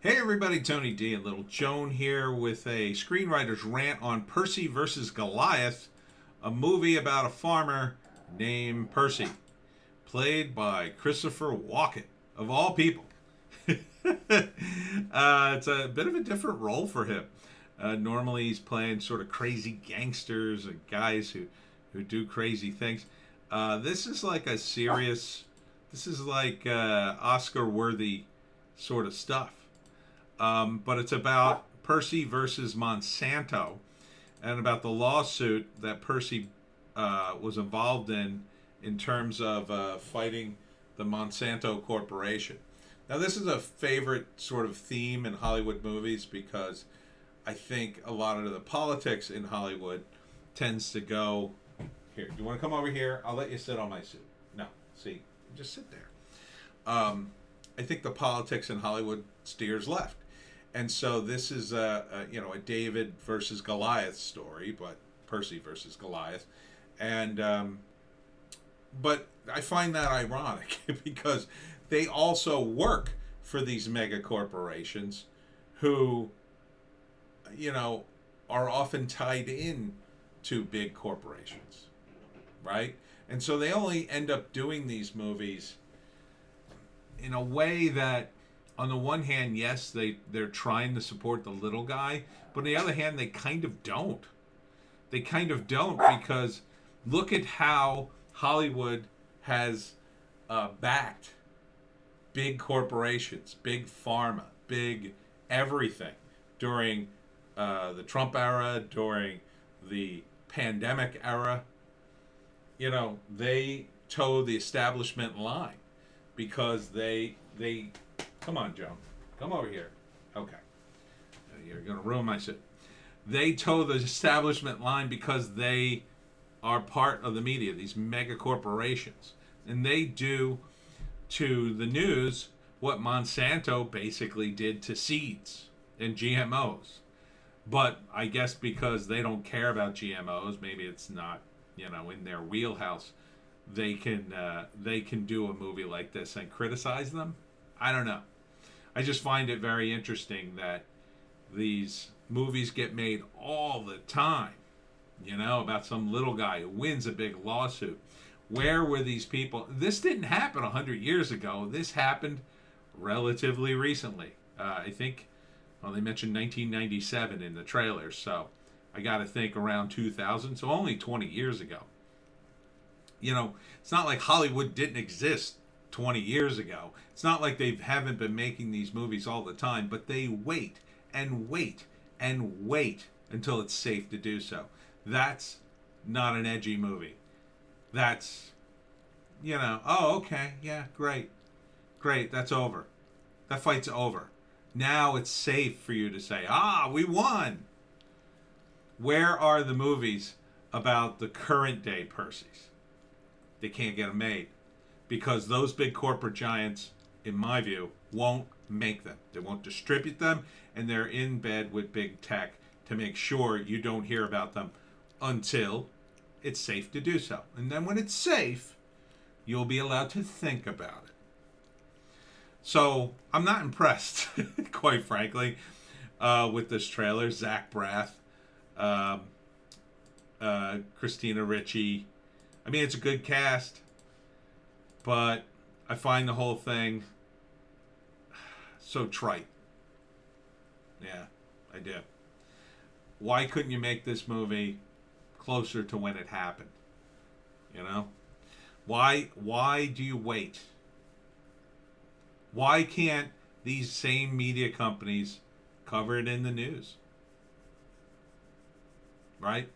Hey everybody, Tony D and Little Joan here with a screenwriter's rant on Percy versus Goliath, a movie about a farmer named Percy, played by Christopher Walken, of all people. It's a bit of a different role for him. Normally he's playing sort of crazy gangsters and guys who do crazy things. This is like a serious, this is like Oscar worthy sort of stuff. But it's about Percy versus Monsanto and about the lawsuit that Percy was involved in terms of fighting the Monsanto Corporation. Now, this is a favorite sort of theme in Hollywood movies because I think a lot of the politics in Hollywood tends to go here. Do you want to come over here? I'll let you sit on my suit. No, see, just sit there. I think the politics in Hollywood steers left. And so this is a David versus Goliath story, but Percy versus Goliath, and but I find that ironic because they also work for these mega corporations, who are often tied in to big corporations, right? And so they only end up doing these movies in a way that, on the one hand, yes, they're trying to support the little guy, but on the other hand, they kind of don't. They kind of don't, because look at how Hollywood has backed big corporations, big pharma, big everything during the Trump era, during the pandemic era. They toe the establishment line because they come on, Joan. Come over here. Okay. You're going to ruin my shit. They toe the establishment line because they are part of the media, these mega corporations. And they do to the news what Monsanto basically did to seeds and GMOs. But I guess because they don't care about GMOs, maybe it's not, in their wheelhouse, they can do a movie like this and criticize them. I don't know. I just find it very interesting that these movies get made all the time, about some little guy who wins a big lawsuit. Where were these people? This didn't happen 100 years ago. This happened relatively recently. I think, they mentioned 1997 in the trailer, so I got to think around 2000, so only 20 years ago. It's not like Hollywood didn't exist 20 years ago. It's not like they haven't been making these movies all the time, but they wait and wait and wait until it's safe to do so. That's not an edgy movie. That's, oh, okay, yeah, great, that's over. That fight's over. Now it's safe for you to say, we won. Where are the movies about the current day Percys? They can't get them made because those big corporate giants, in my view, won't make them. They won't distribute them, and they're in bed with big tech to make sure you don't hear about them until it's safe to do so. And then when it's safe, you'll be allowed to think about it. So I'm not impressed, quite frankly, with this trailer. Zach Braff, Christina Ricci. I mean, it's a good cast, but I find the whole thing so trite. Yeah, I do. Why couldn't you make this movie closer to when it happened? Why do you wait? Why can't these same media companies cover it in the news? Right?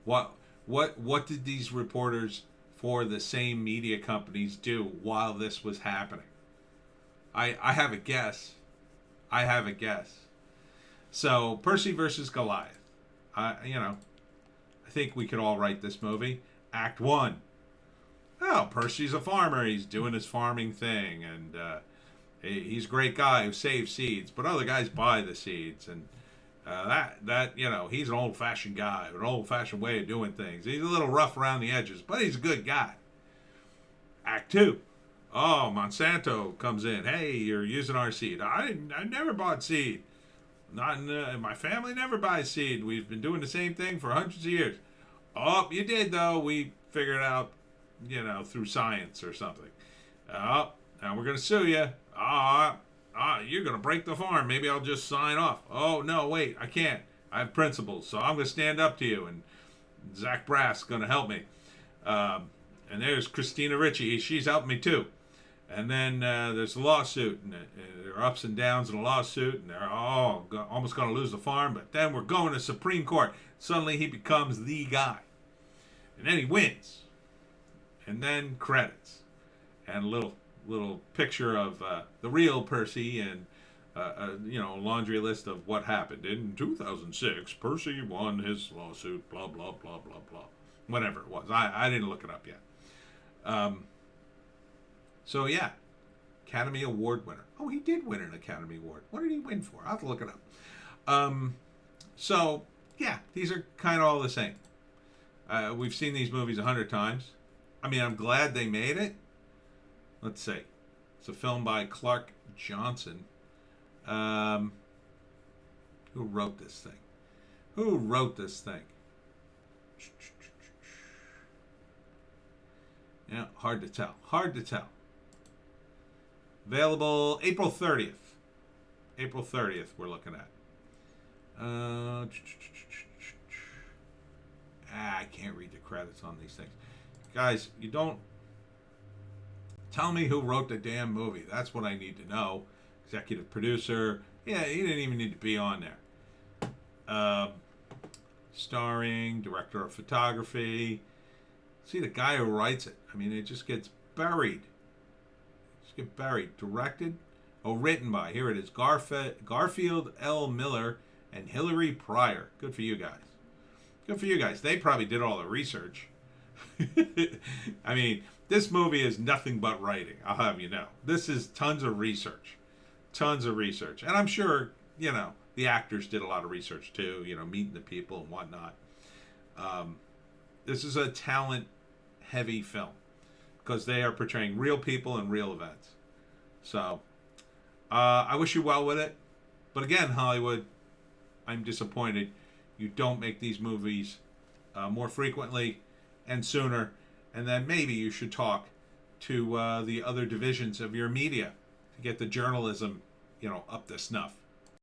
What did these reporters for the same media companies do while this was happening? I have a guess. So Percy versus Goliath. I think we could all write this movie. Act 1. Oh, Percy's a farmer. He's doing his farming thing, and he's a great guy who saves seeds, but other guys buy the seeds, and he's an old-fashioned guy with an old-fashioned way of doing things. He's a little rough around the edges, but he's a good guy. Act 2. Oh, Monsanto comes in. Hey, you're using our seed. I never bought seed. Not in, my family never buys seed. We've been doing the same thing for hundreds of years. Oh, you did though. We figured out, through science or something. Oh, now we're gonna sue you. You're gonna break the farm. Maybe I'll just sign off. Oh no, wait, I can't. I have principles, so I'm gonna stand up to you. And Zach Braff's gonna help me. And there's Christina Ricci. She's helping me too. And then there's a lawsuit, and there are ups and downs in a lawsuit, and they're almost going to lose the farm. But then we're going to Supreme Court. Suddenly he becomes the guy, and then he wins. And then credits, and a little picture of the real Percy, and a laundry list of what happened in 2006. Percy won his lawsuit. Blah blah blah blah blah. Whatever it was, I didn't look it up yet. So yeah, Academy Award winner. Oh, he did win an Academy Award. What did he win for? I'll have to look it up. So yeah, these are kind of all the same. We've seen these movies 100 times. I mean, I'm glad they made it. Let's see. It's a film by Clark Johnson. Who wrote this thing? Who wrote this thing? Yeah, hard to tell. Hard to tell. Available April 30th. April 30th we're looking at. I can't read the credits on these things. Guys, you don't... Tell me who wrote the damn movie. That's what I need to know. Executive producer. Yeah, he didn't even need to be on there. Starring, director of photography. See, the guy who writes it. I mean, it just gets buried. Just get buried. Directed. Written by. Here it is. Garfield L. Miller and Hilary Pryor. Good for you guys. Good for you guys. They probably did all the research. I mean, this movie is nothing but writing. I'll have you know. This is tons of research. Tons of research. And I'm sure, the actors did a lot of research too, meeting the people and whatnot. This is a talent-heavy film because they are portraying real people and real events. So, I wish you well with it. But again, Hollywood, I'm disappointed you don't make these movies more frequently and sooner. And then maybe you should talk to the other divisions of your media to get the journalism, up to snuff.